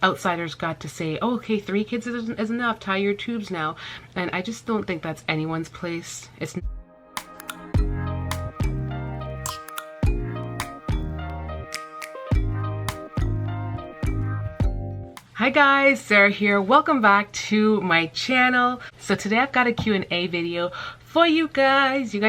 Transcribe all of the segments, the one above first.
outsiders got to say, oh, okay, 3 kids is enough, tie your tubes now. And I just don't think that's anyone's place. It's Hi guys, Sarah here. Welcome back to my channel. So today I've got a Q&A video for you guys. A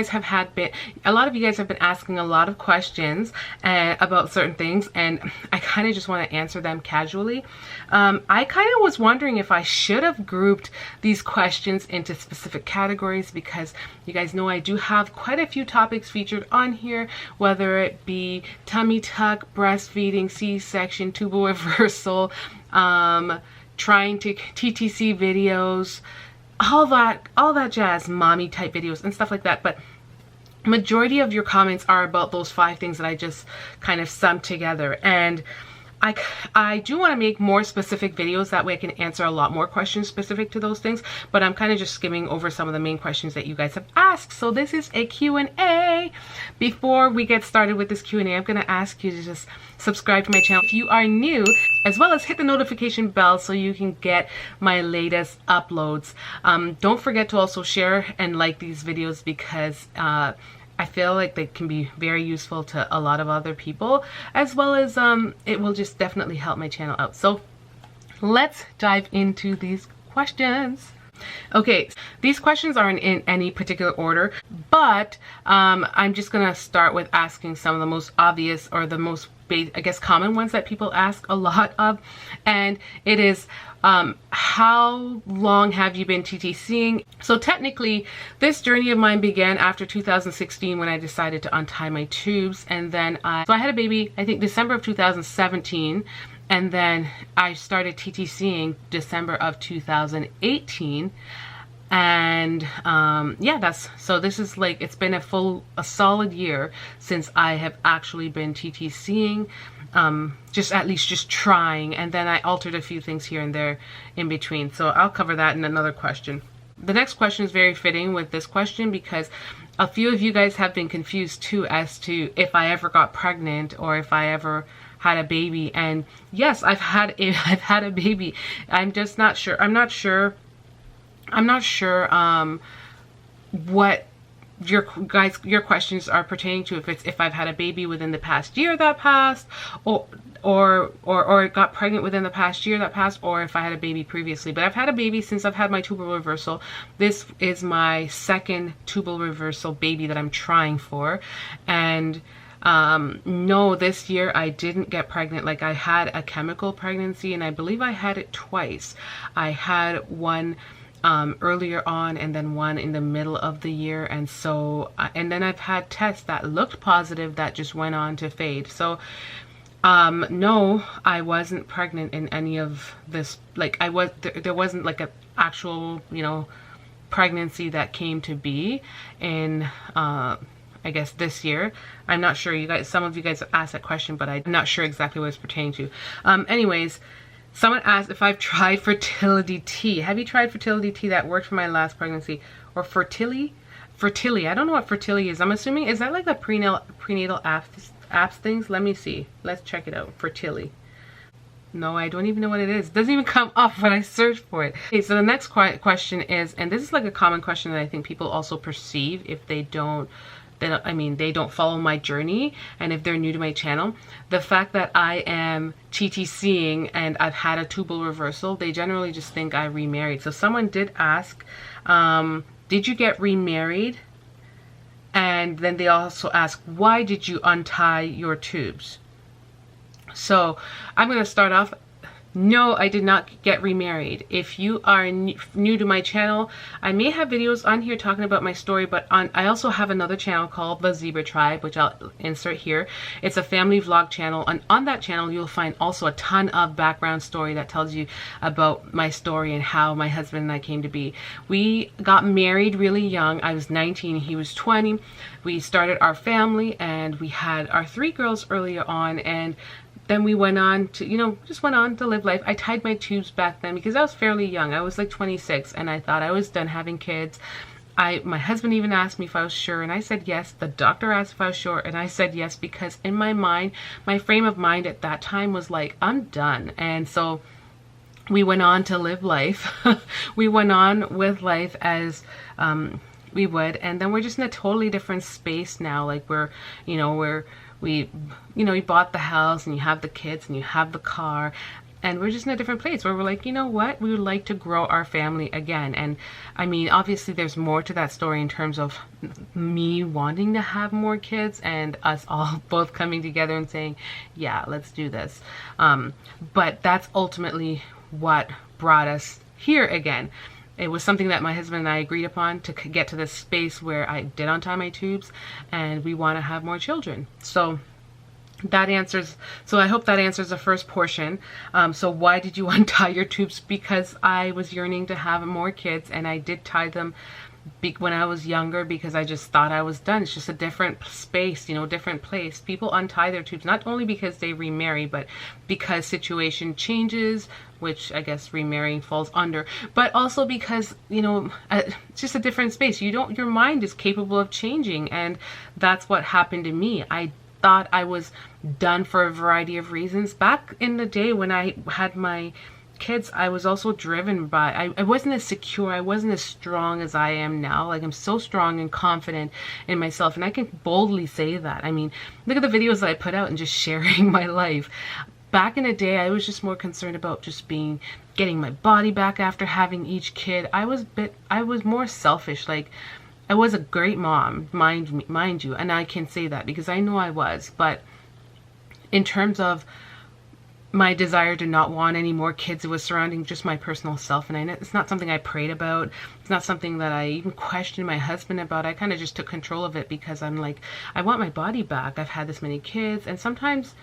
lot of you guys have been asking a lot of questions about certain things, and I kind of just want to answer them casually. I kind of was wondering if I should have grouped these questions into specific categories, because you guys know I do have quite a few topics featured on here, whether it be tummy tuck, breastfeeding, C-section, tubal reversal, trying to TTC videos, all that jazz, mommy type videos and stuff like that. But majority of your comments are about those 5 things that I just kind of summed together, and I do want to make more specific videos. That way I can answer a lot more questions specific to those things, but I'm kind of just skimming over some of the main questions that you guys have asked. So this is a Q&A. Before we get started with this Q&A, I'm going to ask you to just subscribe to my channel if you are new, as well as hit the notification bell so you can get my latest uploads. Don't forget to also share and like these videos, because I feel like they can be very useful to a lot of other people, as well as it will just definitely help my channel out. So let's dive into these questions. Okay, these questions aren't in any particular order, but I'm just gonna start with asking some of the most obvious, or the most common ones that people ask a lot of, and it is how long have you been TTCing? So technically this journey of mine began after 2016, when I decided to untie my tubes, and then I had a baby, I think December of 2017, and then I started TTCing December of 2018. And yeah, so this is like, it's been a solid year since I have actually been TTCing, just trying, and then I altered a few things here and there in between. So I'll cover that in another question. The next question is very fitting with this question, because a few of you guys have been confused too as to if I ever got pregnant or if I ever had a baby. And yes, I've had a baby. I'm just not sure. I'm not sure what your questions are pertaining to, if I've had a baby within the past year that passed, or got pregnant within the past year that passed, or if I had a baby previously. But I've had a baby since I've had my tubal reversal. This is my second tubal reversal baby that I'm trying for. And no, this year I didn't get pregnant. Like, I had a chemical pregnancy, and I believe I had it twice. I had one earlier on, and then one in the middle of the year, and so and then I've had tests that looked positive that just went on to fade. So no, I wasn't pregnant in any of this. Like, there wasn't like an actual, pregnancy that came to be in I guess this year. I'm not sure. You guys, some of you guys asked that question, but I'm not sure exactly what it's pertaining to. Anyways, someone asked if I've tried fertility tea. Have you tried fertility tea? That worked for my last pregnancy. Or fertility? Fertility. I don't know what fertility is. I'm assuming, is that like the prenatal apps things? Let me see. Let's check it out. Fertility. No, I don't even know what it is. It doesn't even come up when I search for it. Okay, so the next question is, and this is like a common question that I think people also perceive if they don't follow my journey, and if they're new to my channel, the fact that I am TTCing and I've had a tubal reversal, they generally just think I remarried. So someone did ask, did you get remarried? And then they also ask, why did you untie your tubes? So I'm going to start off. No, I did not get remarried. If you are new to my channel, I may have videos on here talking about my story, but I also have another channel called The Zebra Tribe, which I'll insert here. It's a family vlog channel, and on that channel you'll find also a ton of background story that tells you about my story and how my husband and I came to be. We got married really young. I was 19, he was 20. We started our family, and we had our 3 girls earlier on, and then we went on to, just went on to live life. I tied my tubes back then because I was fairly young. I was like 26, and I thought I was done having kids. my husband even asked me if I was sure, and I said yes. The doctor asked if I was sure, and I said yes, because in my mind, my frame of mind at that time was like, I'm done. And so we went on to live life. We went on with life as we would, and then we're just in a totally different space now. Like we bought the house, and you have the kids, and you have the car, and we're just in a different place where we're like, you know what, we would like to grow our family again. And I mean, obviously there's more to that story in terms of me wanting to have more kids and us all both coming together and saying, yeah, let's do this. But that's ultimately what brought us here again. It was something that my husband and I agreed upon to get to this space where I did untie my tubes, and we want to have more children. So that answers, so I hope that answers the first portion. So why did you untie your tubes? Because I was yearning to have more kids, and I did tie them when I was younger because I just thought I was done. It's just a different space, different place. People untie their tubes not only because they remarry, but because situation changes, which I guess remarrying falls under, but also because, it's just a different space. Your mind is capable of changing, and that's what happened to me. I thought I was done for a variety of reasons. Back in the day when I had my kids, I was also driven by, I wasn't as secure, I wasn't as strong as I am now. Like, I'm so strong and confident in myself, and I can boldly say that. I mean, look at the videos that I put out and just sharing my life. Back in the day, I was just more concerned about just getting my body back after having each kid. I was more selfish. Like, I was a great mom, mind you, and I can say that because I know I was. But in terms of my desire to not want any more kids, it was surrounding just my personal self, and it's not something I prayed about. It's not something that I even questioned my husband about. I kind of just took control of it because I'm like, I want my body back. I've had this many kids, and sometimes,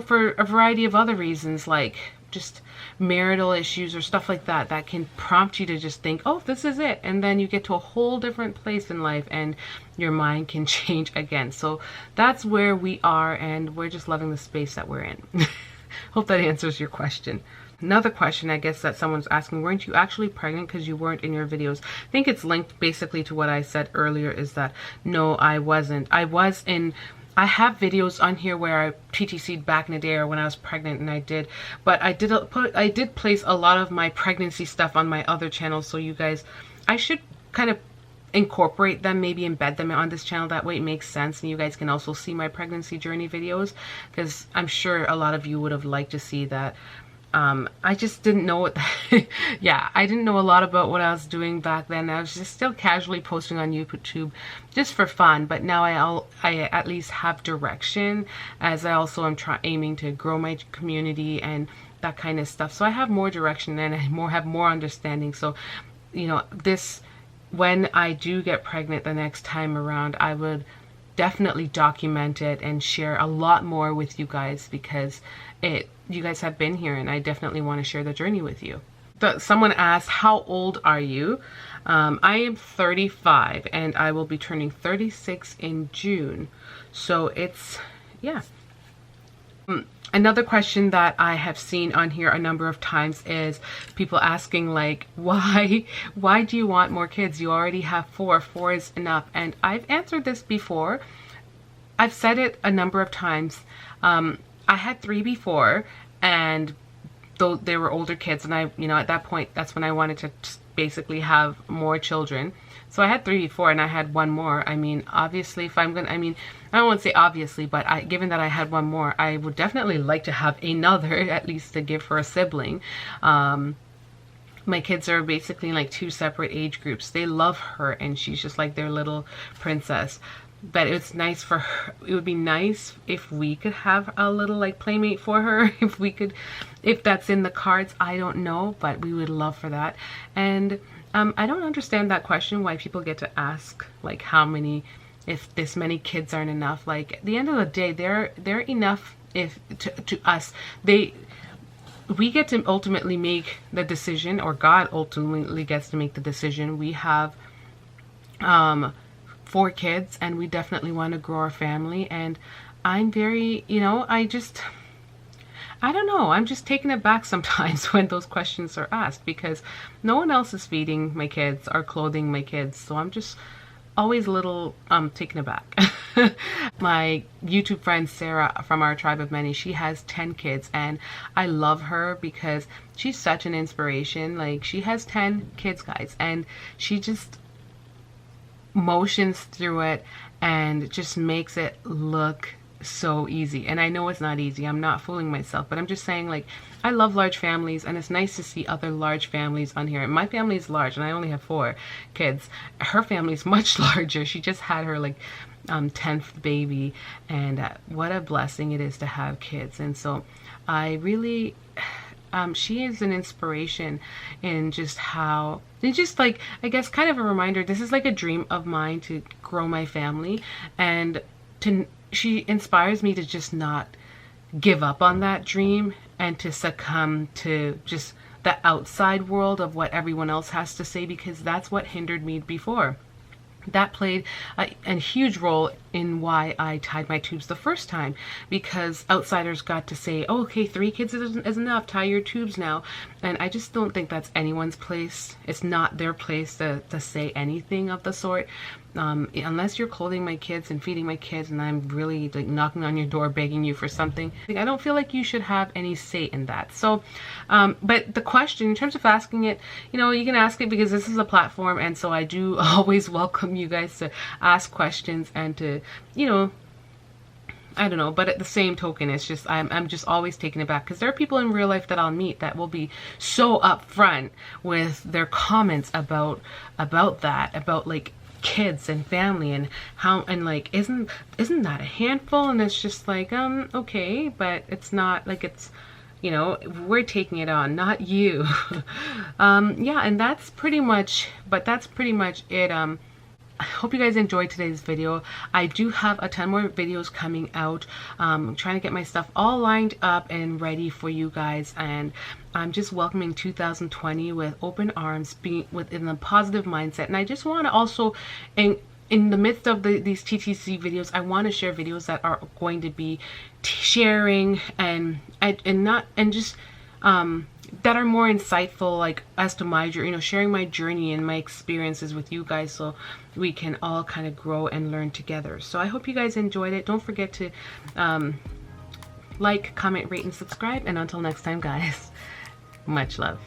for a variety of other reasons, like just marital issues or stuff like that, that can prompt you to just think, oh, this is it. And then you get to a whole different place in life and your mind can change again. So that's where we are, and we're just loving the space that we're in. Hope that answers your question. Another question, I guess, that someone's asking, weren't you actually pregnant because you weren't in your videos? I think it's linked basically to what I said earlier, is that no, I wasn't. I have videos on here where I TTC'd back in the day or when I was pregnant, and I did. But I did place a lot of my pregnancy stuff on my other channels, so you guys, I should kind of incorporate them, maybe embed them on this channel. That way it makes sense, and you guys can also see my pregnancy journey videos, because I'm sure a lot of you would have liked to see that. I just didn't know what yeah, I didn't know a lot about what I was doing back then. I was just still casually posting on YouTube just for fun, but now I at least have direction, as I also am aiming to grow my community and that kind of stuff. So I have more direction, and I have more understanding. So, when I do get pregnant the next time around, I would definitely document it and share a lot more with you guys, because you guys have been here, and I definitely want to share the journey with you. Someone asked, how old are you? I am 35, and I will be turning 36 in June. So it's, yeah. Another question that I have seen on here a number of times is people asking, like, why do you want more kids? You already have 4. 4 is enough. And I've answered this before. I've said it a number of times. I had 3 before, and though they were older kids, and at that point, that's when I wanted to basically have more children. So I had 3 before, and I had 1 more. I mean, obviously, I don't want to say obviously, but given that I had 1 more, I would definitely like to have another, at least to give her a sibling. My kids are basically in like 2 separate age groups. They love her, and she's just like their little princess. But it's nice for her. It would be nice if we could have a little like playmate for her. If that's in the cards, I don't know, but we would love for that. And I don't understand that question, why people get to ask like if this many kids aren't enough. Like, at the end of the day, they're enough to us. We get to ultimately make the decision, or God ultimately gets to make the decision. We have 4 kids, and we definitely want to grow our family. And I'm very, I don't know, I'm just taken aback sometimes when those questions are asked, because no one else is feeding my kids or clothing my kids, so I'm just always a little taken aback. My YouTube friend Sarah from our tribe of many, she has 10 kids, and I love her because she's such an inspiration. Like, she has 10 kids, guys, and she just motions through it and just makes it look so easy. And I know it's not easy, I'm not fooling myself, but I'm just saying, like, I love large families, and it's nice to see other large families on here. And my family is large, and I only have 4 kids. Her family is much larger. She just had her like 10th baby, and what a blessing it is to have kids. And so I really she is an inspiration in just how, and just like, I guess kind of a reminder, this is like a dream of mine to grow my family, and she inspires me to just not give up on that dream and to succumb to just the outside world of what everyone else has to say, because that's what hindered me before. That played a huge role in why I tied my tubes the first time, because outsiders got to say, oh, okay, 3 kids is enough, tie your tubes now. And I just don't think that's anyone's place. It's not their place to say anything of the sort. Unless you're clothing my kids and feeding my kids and I'm really like knocking on your door begging you for something, I don't feel like you should have any say in that. So but the question, in terms of asking it, you know, you can ask it because this is a platform, and so I do always welcome you guys to ask questions and to, you know, I don't know, but at the same token, it's just, I'm just always taken aback, because there are people in real life that I'll meet that will be so upfront with their comments about that, about like kids and family and how, and like, isn't that a handful? And it's just like, okay, but it's not like, it's, you know, we're taking it on, not you. Yeah, and that's pretty much it. I hope you guys enjoyed today's video. I do have a ton more videos coming out. I'm trying to get my stuff all lined up and ready for you guys, and I'm just welcoming 2020 with open arms, being within a positive mindset. And I just want to also, in the midst of these TTC videos, I want to share videos that are going to be sharing and just that are more insightful, like as to my journey, you know, sharing my journey and my experiences with you guys, so we can all kind of grow and learn together. So I hope you guys enjoyed it. Don't forget to like, comment, rate, and subscribe. And until next time, guys, much love.